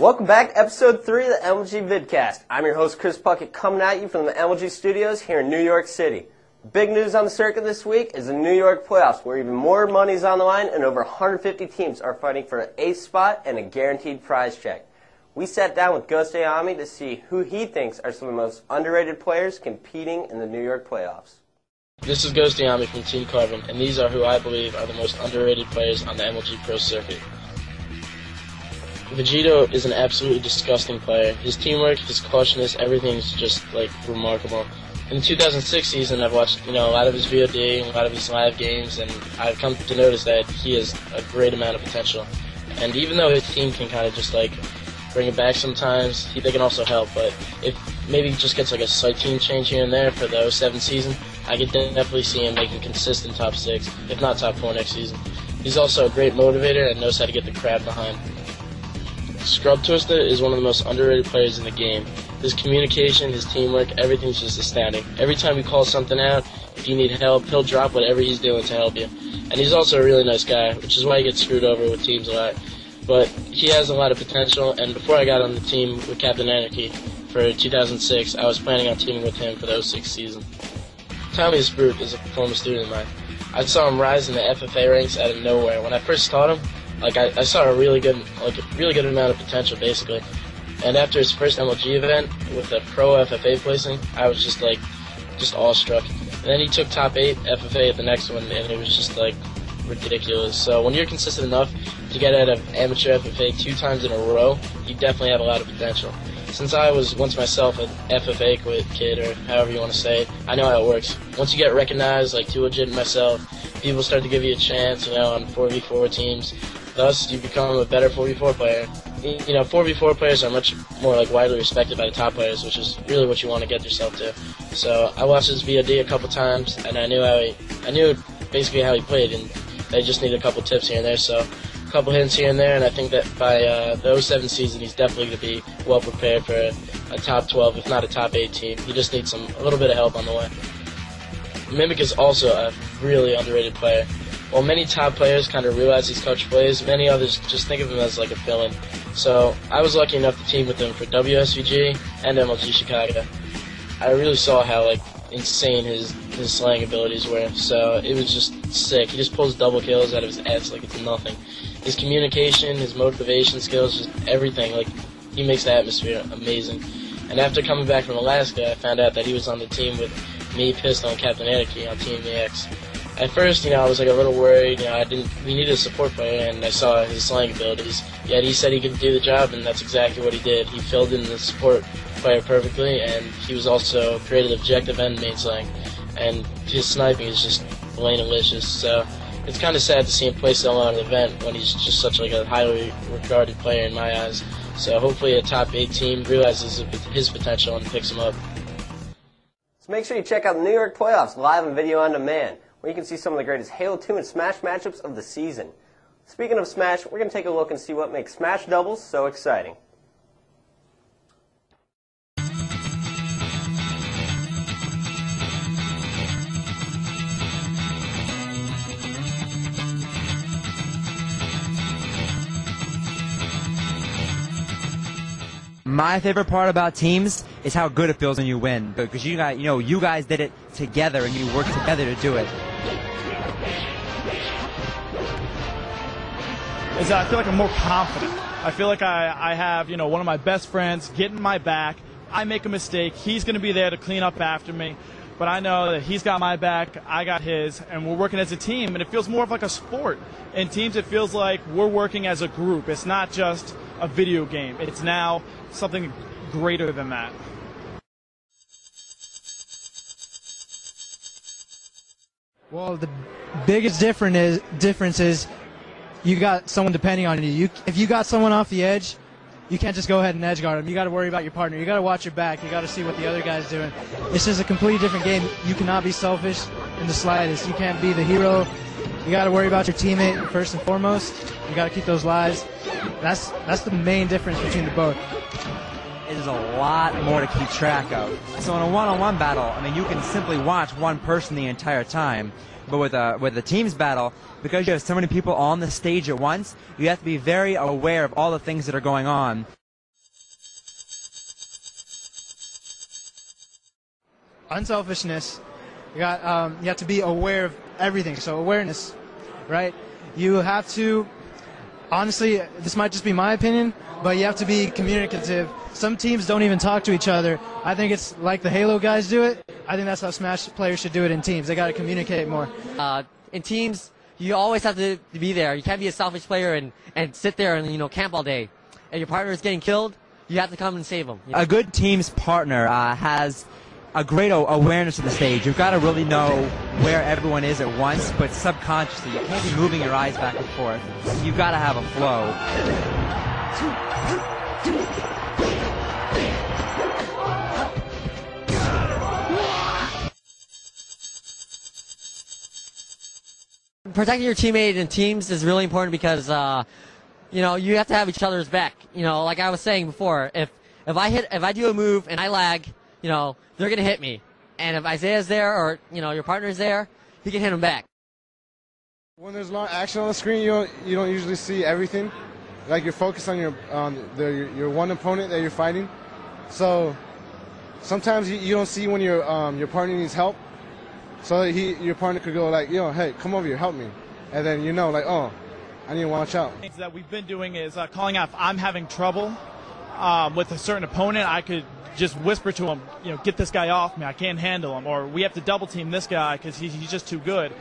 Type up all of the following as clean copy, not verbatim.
Welcome back to episode 3 of the MLG Vidcast. I'm your host, Chris Puckett, coming at you from the MLG studios here in New York City. Big news on the circuit this week is the New York playoffs, where even more money is on the line and over 150 teams are fighting for an ace spot and a guaranteed prize check. We sat down with Ghost Ayami to see who he thinks are some of the most underrated players competing in the New York playoffs. This is Ghost Ayami from Team Carbon, and these are who I believe are the most underrated players on the MLG Pro circuit. Vegito is an absolutely disgusting player. His teamwork, his cautiousness, everything's just, remarkable. In the 2006 season, I've watched, a lot of his VOD and a lot of his live games, and I've come to notice that he has a great amount of potential. And even though his team can kind of just, bring it back sometimes, they can also help. But if maybe he just gets, a slight team change here and there for the 07 season, I could definitely see him making consistent top 6, if not top 4 next season. He's also a great motivator and knows how to get the crowd behind. Scrub Twister is one of the most underrated players in the game. His communication, his teamwork, everything's just astounding. Every time he calls something out, if you need help, he'll drop whatever he's doing to help you. And he's also a really nice guy, which is why he gets screwed over with teams a lot. But he has a lot of potential, and before I got on the team with Captain Anarchy for 2006, I was planning on teaming with him for the 06 season. Tommy Sprute is a former student of mine. I saw him rise in the FFA ranks out of nowhere. When I first taught him, I saw a really good amount of potential, basically. And after his first MLG event with the Pro FFA placing, I was just awestruck. And then he took top 8 FFA at the next one, and it was just ridiculous. So when you're consistent enough to get out of amateur FFA 2 times in a row, you definitely have a lot of potential. Since I was once myself an FFA kid, or however you want to say it, I know how it works. Once you get recognized, too legit myself, people start to give you a chance, on 4v4 teams. Thus, you become a better 4v4 player. 4v4 players are much more widely respected by the top players, which is really what you want to get yourself to. So I watched his VOD a couple times, and I knew basically how he played, and I just needed a couple tips here and there. So a couple hints here and there, and I think that by the 07 season, he's definitely going to be well prepared for a top 12, if not a top 8 team. He just needs a little bit of help on the way. Mimic is also a really underrated player. While many top players kind of realize he's coach plays, many others just think of him as a fill-in. So I was lucky enough to team with him for WSVG and MLG Chicago. I really saw how insane his slaying abilities were. So it was just sick. He just pulls double kills out of his ass like it's nothing. His communication, his motivation skills, just everything. He makes the atmosphere amazing. And after coming back from Alaska, I found out that he was on the team with me, Pistol, and Captain Anarchy on Team EX. At first, I was a little worried. We needed a support player, and I saw his slaying abilities. Yet he said he could do the job, and that's exactly what he did. He filled in the support player perfectly, and he was also created objective and main slaying. And his sniping is just plain delicious. So it's kind of sad to see him play so long in an event when he's just such a highly regarded player in my eyes. So hopefully a top 8 team realizes his potential and picks him up. So make sure you check out the New York playoffs live and video on demand, where you can see some of the greatest Halo 2 and Smash matchups of the season. Speaking of Smash, we're going to take a look and see what makes Smash doubles so exciting. My favorite part about teams is how good it feels when you win, because you guys did it together and you worked together to do it. I feel like I'm more confident. I feel like I have, one of my best friends getting my back. I make a mistake, he's going to be there to clean up after me. But I know that he's got my back, I got his, and we're working as a team, and it feels more of a sport. In teams, it feels like we're working as a group. It's not just a video game. It's now something greater than that. Well, the biggest difference is you got someone depending on you. If you got someone off the edge, you can't just go ahead and edge guard them. You got to worry about your partner. You got to watch your back. You got to see what the other guy's doing. It's just a completely different game. You cannot be selfish in the slightest. You can't be the hero. You got to worry about your teammate first and foremost. You got to keep those lives. That's the main difference between the both. It is a lot more to keep track of. So in a one-on-one battle, you can simply watch one person the entire time. But with a teams battle, because you have so many people on the stage at once, you have to be very aware of all the things that are going on. unselfishness. You have to be aware of everything. So awareness, right? You have to, honestly, this might just be my opinion, but you have to be communicative. Some teams don't even talk to each other. I think it's like the Halo guys do it. I think that's how Smash players should do it in teams. They got to communicate more. In teams, you always have to be there. You can't be a selfish player and sit there and camp all day. If your partner is getting killed, you have to come and save them. A good team's partner has a great awareness of the stage. You've got to really know where everyone is at once, but subconsciously, you can't be moving your eyes back and forth. You've got to have a flow. Protecting your teammate in teams is really important because you have to have each other's back. Like I was saying before, if I do a move and I lag, they're gonna hit me. And if Isaiah's there or your partner's there, he can hit him back. When there's a lot of action on the screen, you don't usually see everything. Like you're focused on your one opponent that you're fighting. So sometimes you don't see when your partner needs help. So your partner could go like, hey, come over here, help me. And then oh, I need to watch out. Things that we've been doing is calling out if I'm having trouble with a certain opponent, I could just whisper to him, get this guy off me, I can't handle him. Or we have to double team this guy because he's just too good.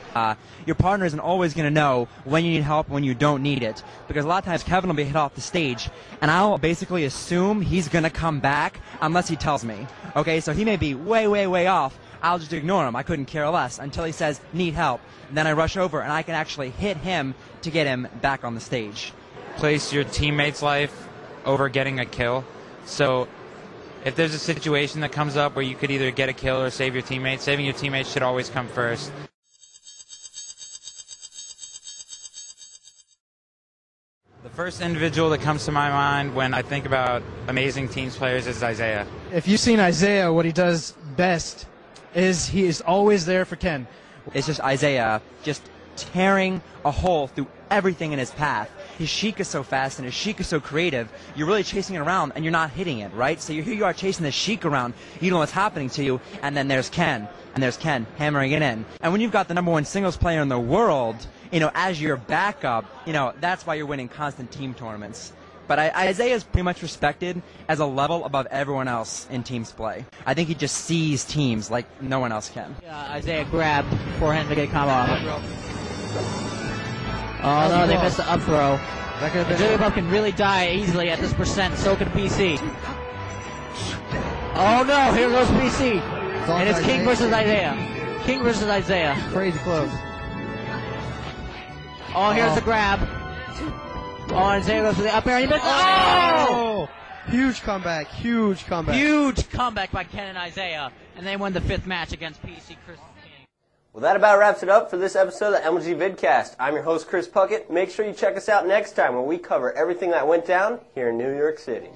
Your partner isn't always going to know when you need help, when you don't need it. Because a lot of times Kevin will be hit off the stage, and I'll basically assume he's going to come back unless he tells me. Okay, so he may be way, way, way off. I'll just ignore him. I couldn't care less until he says, need help. And then I rush over, and I can actually hit him to get him back on the stage. Place your teammate's life over getting a kill. So if there's a situation that comes up where you could either get a kill or save your teammate, saving your teammate should always come first. The first individual that comes to my mind when I think about amazing teams players is Isaiah. If you've seen Isaiah, what he does best is he is always there for Ken. It's just Isaiah just tearing a hole through everything in his path. His Sheik is so fast and his Sheik is so creative, you're really chasing it around and you're not hitting it, right? So here you are chasing the Sheik around, you know what's happening to you, and then there's Ken, hammering it in. And when you've got the #1 singles player in the world, as your backup, that's why you're winning constant team tournaments. But Isaiah is pretty much respected as a level above everyone else in teams play. I think he just sees teams like no one else can. Isaiah grabbed forehand to get a combo off. Oh no, they missed the up throw. Jigglypuff can really die easily at this percent, so can PC. Oh no, here goes PC. And it's King versus Isaiah. King versus Isaiah. Crazy close. Oh, here's the grab. Oh, and Isaiah goes for the up air and he missed. Oh! Huge comeback, huge comeback. Huge comeback by Ken and Isaiah. And they win the 5th match against PC Chris King. Well, that about wraps it up for this episode of the MLG Vidcast. I'm your host, Chris Puckett. Make sure you check us out next time where we cover everything that went down here in New York City.